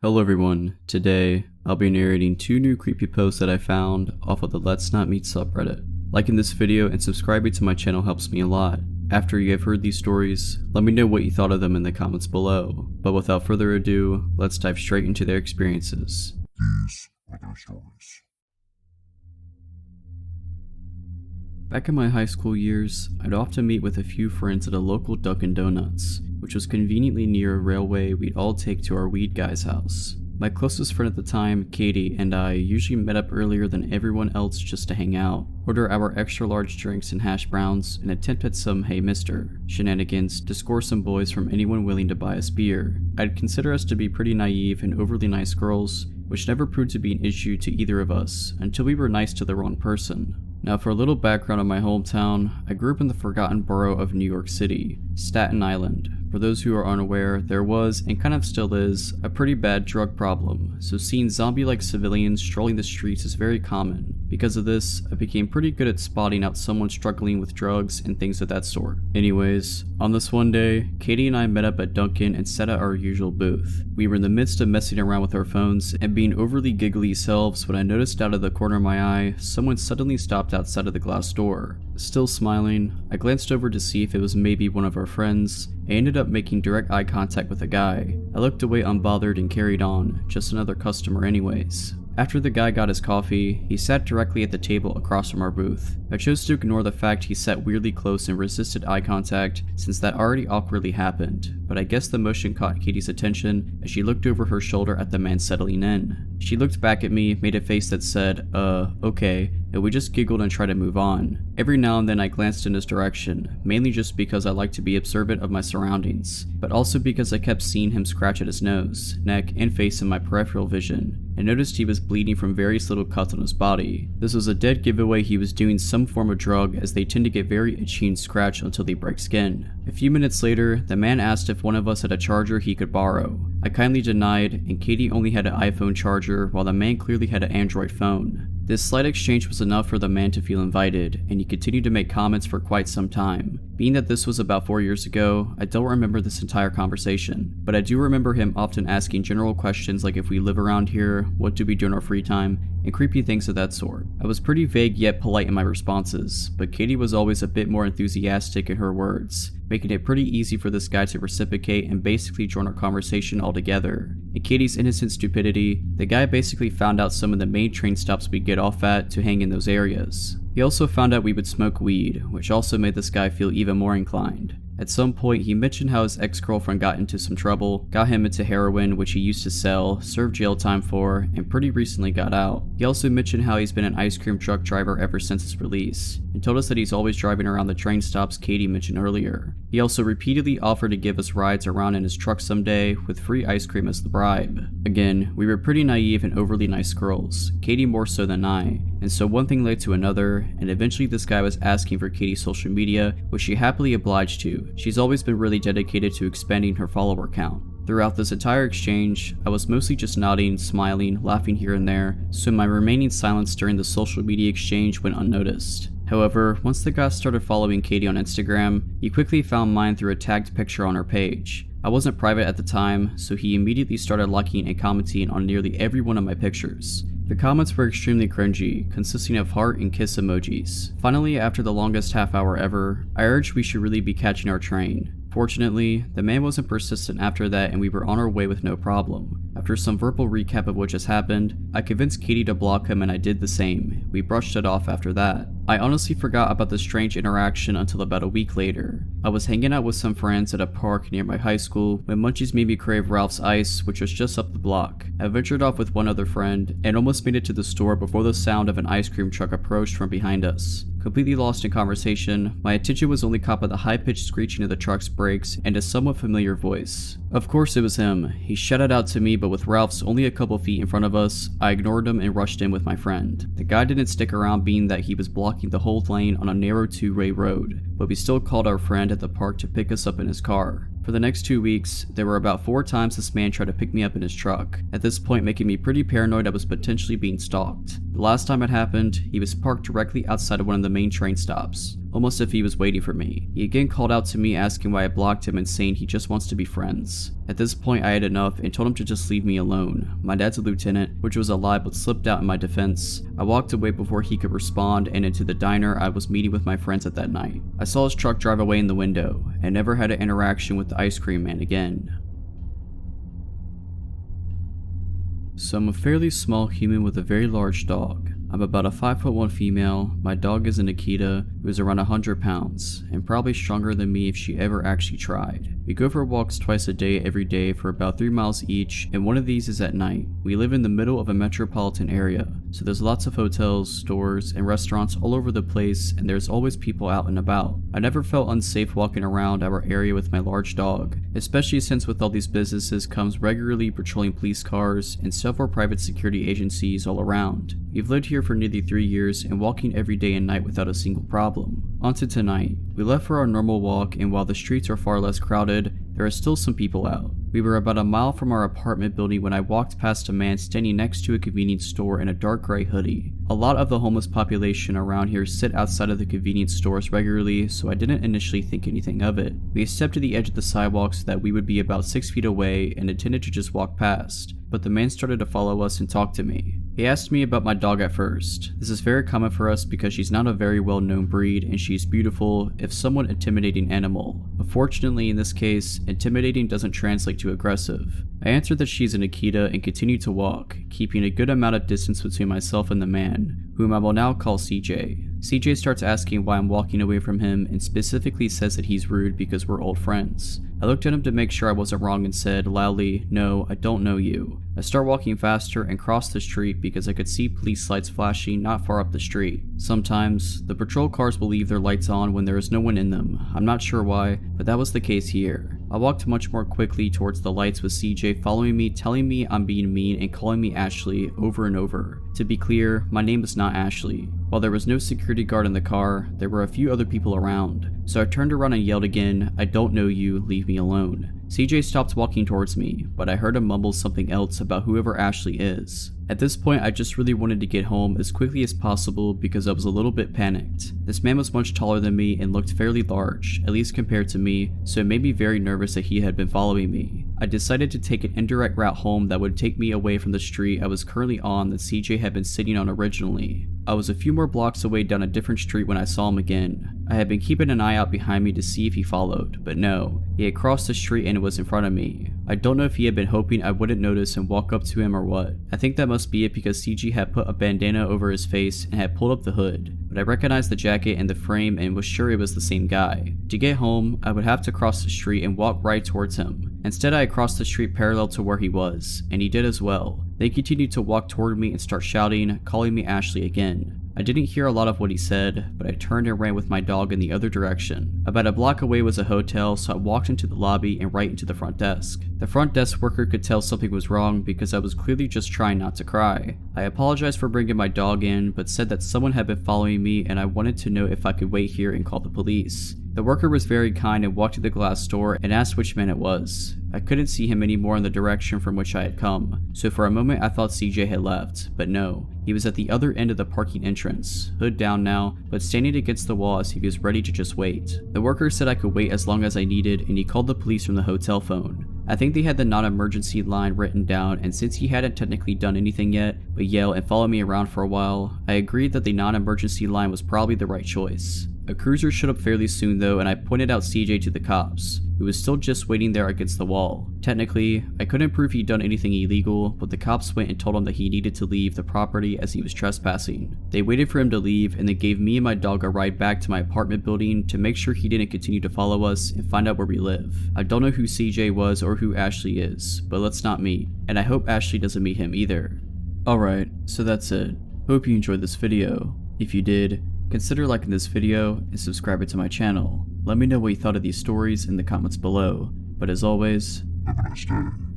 Hello everyone, today I'll be narrating 2 new creepy posts that I found off of the Let's Not Meet subreddit. Liking this video and subscribing to my channel helps me a lot. After you have heard these stories, let me know what you thought of them in the comments below. But without further ado, let's dive straight into their experiences. These are their stories. Back in my high school years, I'd often meet with a few friends at a local Dunkin' Donuts, which was conveniently near a railway we'd all take to our weed guy's house. My closest friend at the time, Katie, and I usually met up earlier than everyone else just to hang out, order our extra large drinks and hash browns, and attempt at some "hey mister" shenanigans to score some boys from anyone willing to buy us beer. I'd consider us to be pretty naive and overly nice girls, which never proved to be an issue to either of us until we were nice to the wrong person. Now for a little background on my hometown, I grew up in the forgotten borough of New York City, Staten Island. For those who are unaware, there was, and kind of still is, a pretty bad drug problem, so seeing zombie-like civilians strolling the streets is very common. Because of this, I became pretty good at spotting out someone struggling with drugs and things of that sort. Anyways, on this one day, Katie and I met up at Dunkin' and sat at our usual booth. We were in the midst of messing around with our phones and being overly giggly selves when I noticed out of the corner of my eye, someone suddenly stopped outside of the glass door. Still smiling, I glanced over to see if it was maybe one of our friends. I ended up making direct eye contact with a guy. I looked away unbothered and carried on, just another customer anyways. After the guy got his coffee, he sat directly at the table across from our booth. I chose to ignore the fact he sat weirdly close and resisted eye contact since that already awkwardly happened, but I guess the motion caught Katie's attention as she looked over her shoulder at the man settling in. She looked back at me, made a face that said, okay, and we just giggled and tried to move on. Every now and then I glanced in his direction, mainly just because I like to be observant of my surroundings, but also because I kept seeing him scratch at his nose, neck, and face in my peripheral vision, and noticed he was bleeding from various little cuts on his body. This was a dead giveaway he was doing some form of drug, as they tend to get very itchy and scratch until they break skin. A few minutes later, the man asked if one of us had a charger he could borrow. I kindly denied, and Katie only had an iPhone charger while the man clearly had an Android phone. This slight exchange was enough for the man to feel invited, and he continued to make comments for quite some time. Being that this was about 4 years ago, I don't remember this entire conversation, but I do remember him often asking general questions like if we live around here, what do we do in our free time, and creepy things of that sort. I was pretty vague yet polite in my responses, but Katie was always a bit more enthusiastic in her words, making it pretty easy for this guy to reciprocate and basically join our conversation altogether. In Katie's innocent stupidity, the guy basically found out some of the main train stops we'd get off at to hang in those areas. He also found out we would smoke weed, which also made this guy feel even more inclined. At some point, he mentioned how his ex-girlfriend got into some trouble, got him into heroin, which he used to sell, served jail time for, and pretty recently got out. He also mentioned how he's been an ice cream truck driver ever since his release, and told us that he's always driving around the train stops Katie mentioned earlier. He also repeatedly offered to give us rides around in his truck someday, with free ice cream as the bribe. Again, we were pretty naive and overly nice girls, Katie more so than I, and so one thing led to another, and eventually this guy was asking for Katie's social media, which she happily obliged to. She's always been really dedicated to expanding her follower count. Throughout this entire exchange, I was mostly just nodding, smiling, laughing here and there, so my remaining silence during the social media exchange went unnoticed. However, once the guy started following Katie on Instagram, he quickly found mine through a tagged picture on her page. I wasn't private at the time, so he immediately started liking and commenting on nearly every one of my pictures. The comments were extremely cringy, consisting of heart and kiss emojis. Finally, after the longest half hour ever, I urged we should really be catching our train. Fortunately, the man wasn't persistent after that and we were on our way with no problem. After some verbal recap of what just happened, I convinced Katie to block him and I did the same. We brushed it off after that. I honestly forgot about the strange interaction until about a week later. I was hanging out with some friends at a park near my high school when munchies made me crave Ralph's Ice, which was just up the block. I ventured off with one other friend and almost made it to the store before the sound of an ice cream truck approached from behind us. Completely lost in conversation, my attention was only caught by the high-pitched screeching of the truck's brakes and a somewhat familiar voice. Of course it was him. He shouted out to me, but with Ralph's only a couple feet in front of us, I ignored him and rushed in with my friend. The guy didn't stick around, being that he was blocking the whole lane on a narrow two-way road, but we still called our friend at the park to pick us up in his car. For the next 2 weeks, there were about 4 times this man tried to pick me up in his truck, at this point making me pretty paranoid I was potentially being stalked. The last time it happened, he was parked directly outside of one of the main train stops, almost as if he was waiting for me. He again called out to me asking why I blocked him and saying he just wants to be friends. At this point I had enough and told him to just leave me alone. My dad's a lieutenant, which was a lie but slipped out in my defense. I walked away before he could respond and into the diner I was meeting with my friends at that night. I saw his truck drive away in the window and never had an interaction with the ice cream man again. So I'm a fairly small human with a very large dog. I'm about a 5'1" female. My dog is an Akita who is around 100 pounds and probably stronger than me if she ever actually tried. We go for walks twice a day every day for about 3 miles each, and one of these is at night. We live in the middle of a metropolitan area, so there's lots of hotels, stores, and restaurants all over the place, and there's always people out and about. I never felt unsafe walking around our area with my large dog, especially since with all these businesses comes regularly patrolling police cars and several private security agencies all around. We've lived here for nearly 3 years and walking every day and night without a single problem. On to tonight. We left for our normal walk, and while the streets are far less crowded, there are still some people out. We were about a mile from our apartment building when I walked past a man standing next to a convenience store in a dark gray hoodie. A lot of the homeless population around here sit outside of the convenience stores regularly, so I didn't initially think anything of it. We stepped to the edge of the sidewalk so that we would be about 6 feet away and intended to just walk past, but the man started to follow us and talk to me. He asked me about my dog at first. This is very common for us because she's not a very well known breed and she's beautiful, if somewhat intimidating animal. Unfortunately in this case, intimidating doesn't translate to aggressive. I answered that she's an Akita and continued to walk, keeping a good amount of distance between myself and the man, whom I will now call CJ. CJ starts asking why I'm walking away from him and specifically says that he's rude because we're old friends. I looked at him to make sure I wasn't wrong and said loudly, "No, I don't know you." I start walking faster and cross the street because I could see police lights flashing not far up the street. Sometimes, the patrol cars will leave their lights on when there is no one in them. I'm not sure why, but that was the case here. I walked much more quickly towards the lights with CJ following me, telling me I'm being mean and calling me Ashley over and over. To be clear, my name is not Ashley. While there was no security guard in the car, there were a few other people around. So I turned around and yelled again, "I don't know you, leave me alone." CJ stopped walking towards me, but I heard him mumble something else about whoever Ashley is. At this point, I just really wanted to get home as quickly as possible because I was a little bit panicked. This man was much taller than me and looked fairly large, at least compared to me, so it made me very nervous that he had been following me. I decided to take an indirect route home that would take me away from the street I was currently on that CJ had been sitting on originally. I was a few more blocks away down a different street when I saw him again. I had been keeping an eye out behind me to see if he followed, but no, he had crossed the street and was in front of me. I don't know if he had been hoping I wouldn't notice and walk up to him or what. I think that must be it because CG had put a bandana over his face and had pulled up the hood, but I recognized the jacket and the frame and was sure it was the same guy. To get home, I would have to cross the street and walk right towards him. Instead, I crossed the street parallel to where he was, and he did as well. They continued to walk toward me and start shouting, calling me Ashley again. I didn't hear a lot of what he said, but I turned and ran with my dog in the other direction. About a block away was a hotel, so I walked into the lobby and right into the front desk. The front desk worker could tell something was wrong because I was clearly just trying not to cry. I apologized for bringing my dog in, but said that someone had been following me and I wanted to know if I could wait here and call the police. The worker was very kind and walked to the glass door and asked which man it was. I couldn't see him anymore in the direction from which I had come, so for a moment I thought CJ had left, but no, he was at the other end of the parking entrance, hood down now, but standing against the wall as if he was ready to just wait. The worker said I could wait as long as I needed and he called the police from the hotel phone. I think they had the non-emergency line written down, and since he hadn't technically done anything yet, but yell and follow me around for a while, I agreed that the non-emergency line was probably the right choice. A cruiser showed up fairly soon though, and I pointed out CJ to the cops, who was still just waiting there against the wall. Technically, I couldn't prove he'd done anything illegal, but the cops went and told him that he needed to leave the property as he was trespassing. They waited for him to leave, and they gave me and my dog a ride back to my apartment building to make sure he didn't continue to follow us and find out where we live. I don't know who CJ was or who Ashley is, but let's not meet, and I hope Ashley doesn't meet him either. Alright, so that's it. Hope you enjoyed this video. If you did, consider liking this video and subscribing to my channel. Let me know what you thought of these stories in the comments below. But as always, Have a nice day.